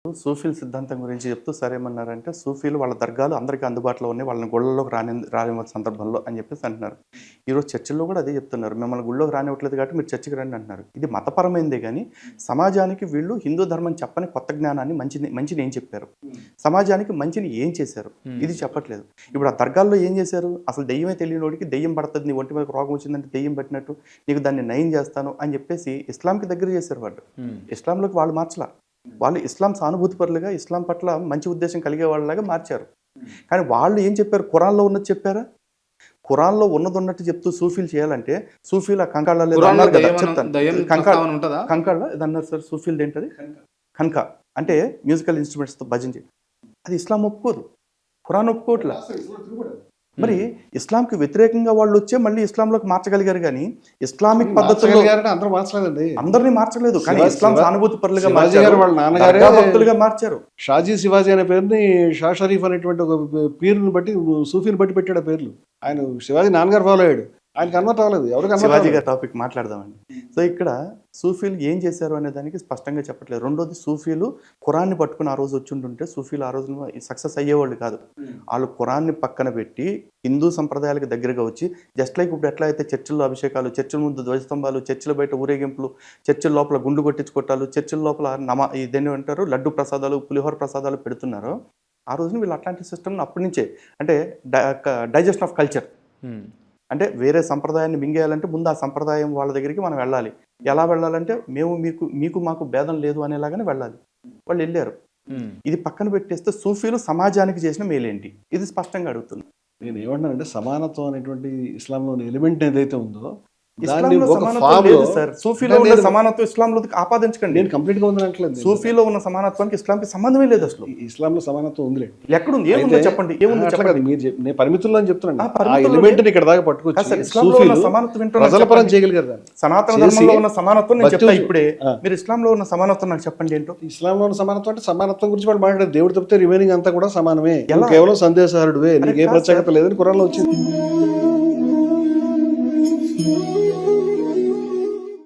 సూఫీల సిద్ధాంతం గురించి చెప్తూ సరేమన్నారంటే, సూఫీలు వాళ్ళ దర్గాలు అందరికీ అందుబాటులో ఉన్నాయి. వాళ్ళని గుళ్ళలోకి రానివ్వని సందర్భంలో అని చెప్పేసి అంటున్నారు. ఈరోజు చర్చిల్లో కూడా అదే చెప్తున్నారు. మిమ్మల్ని గుళ్ళోకి రానివ్వట్లేదు కాబట్టి మీరు చర్చికి రండి అంటున్నారు. ఇది మతపరమైందే కానీ సమాజానికి వీళ్ళు హిందూ ధర్మం చెప్పని కొత్త జ్ఞానాన్ని మంచిని ఏం చెప్పారు, సమాజానికి మంచిని ఏం చేశారు, ఇది చెప్పట్లేదు. ఇప్పుడు ఆ దర్గాల్లో ఏం చేశారు? అసలు దెయ్యమే తెలియనోడికి దెయ్యం పడుతుంది, నీ ఒంటి మీద రోగం వచ్చిందంటే దెయ్యం పట్టినట్టు నీకు దాన్ని నయం చేస్తాను అని చెప్పేసి ఇస్లాంకి దగ్గర చేశారు. వాళ్ళు ఇస్లాంలోకి వాళ్ళు మార్చలా. వాళ్ళు ఇస్లాం సానుభూతిపరులుగా, ఇస్లాం పట్ల మంచి ఉద్దేశం కలిగే వాళ్ళలాగా మార్చారు. కానీ వాళ్ళు ఏం చెప్పారు? ఖురాన్లో ఉన్నది చెప్పారా? ఖురాన్లో ఉన్నది ఉన్నట్టు చెప్తూ సూఫీలు చేయాలంటే సూఫీల కంకాళ్ళ కంకాళ్ళ ఇది అన్నారు సార్. సూఫీలు ఏంటది? కనక అంటే మ్యూజికల్ ఇన్స్ట్రుమెంట్స్తో భజన చేయడం. అది ఇస్లాం ఒప్పుకోదు, ఖురాన్ ఒప్పుకోవట్లా. మరి ఇస్లాంకి వ్యతిరేకంగా వాళ్ళు వచ్చే మళ్ళీ ఇస్లాంలోకి మార్చగలిగారు కానీ ఇస్లామిక్ పద్ధతుల్లో అందరినీ మార్చలేదు. కానీ ఇస్లాం సానుభూతి పరులుగా మార్చారు, వాళ్ళ నాన్నగారే భక్తులుగా మార్చారు. షాజీ శివాజీ అనే పేరుని షా షరీఫ్ అనేటువంటి ఒక పీరుని బట్టి సూఫీని బట్టి పెట్టాడు ఆ పేర్లు. ఆయన శివాజీ నాన్నగారు ఫాలో అయ్యాడు, ఆయనకు కన్వర్ట్ అవ్వలేదు. ఎవరికి శివాజీ గారి టాపిక్ మాట్లాడదామండి. సో ఇక్కడ సూఫీలు ఏం చేశారు అనే దానికి స్పష్టంగా చెప్పట్లేదు. రెండోది, సూఫీలు ఖురాన్ని పట్టుకుని ఆ రోజు వచ్చి ఉంటుంటే సూఫీలు ఆ రోజున సక్సెస్ అయ్యేవాళ్ళు కాదు. వాళ్ళు ఖురాన్ని పక్కన పెట్టి హిందూ సంప్రదాయాలకు దగ్గరగా వచ్చి, జస్ట్ లైక్ ఇప్పుడు ఎట్లా అయితే చర్చిల్లో అభిషేకాలు, చర్చిల ముందు ధ్వజస్తంభాలు, చర్చిల బయట ఊరేగింపులు, చర్చిల లోపల గుండు కొట్టించుకోవటాలు, చర్చిల లోపల ఇదేంటి అంటారు లడ్డు ప్రసాదాలు, పులిహోర ప్రసాదాలు పెడుతున్నారు. ఆ రోజున వీళ్ళు అట్లాంటి సిస్టమ్ని అప్పటి నుంచే అంటే డైజెషన్ ఆఫ్ కల్చర్ అంటే వేరే సంప్రదాయాన్ని మింగేయాలంటే ముందు ఆ సంప్రదాయం వాళ్ళ దగ్గరికి మనం వెళ్ళాలి. ఎలా వెళ్ళాలంటే మేము మీకు మాకు భేదం లేదు అనేలాగానే వెళ్ళాలి. వాళ్ళు వెళ్ళారు. ఇది పక్కన పెట్టేస్తే సూఫీలు సమాజానికి చేసిన మేలేంటి, ఇది స్పష్టంగా అడుగుతుంది. నేను ఏమంటానంటే సమానత్వం అనేటువంటి ఇస్లాంలోని ఎలిమెంట్ ఏదైతే ఉందో సూఫీలో ఉన్న సమానత్వం ఇస్లాంలో ఆపాదించకండి. నేను కంప్లీట్ గా ఉందనట్లేదు. సూఫీలో ఉన్న సమానత్వానికి ఇస్లాంకి సంబంధమే లేదు. అసలు ఇస్లాంలో సమానత్వం ఉంది, ఎక్కడుంది? ఏముందో చెప్పండి. ఏముందో చెప్పండి. నేను పరిమితుల్లో చెప్తున్నాను. ఆ ఎలిమెంట్ ఇక్కడ దాకా పట్టుకొచ్చి సమానత్వం చేయగలిగారు. సనాతన ధర్మంలో ఉన్న సమానత్వం నేను చెప్తా ఇప్పుడే. మీరు ఇస్లాంలో ఉన్న సమానత్వం నాకు చెప్పండి ఏంటో. ఇస్లాంలో ఉన్న సమానత్వం అంటే సమానత్వం గురించి వాళ్ళు మాట్లాడారు. దేవుడు తప్పితే రిమైనింగ్ అంతా కూడా సమానమే, కేవలం సందేశహారుడువే, నీకు ఏ ప్రత్యేకత లేదని ఖురాన్లో వచ్చింది.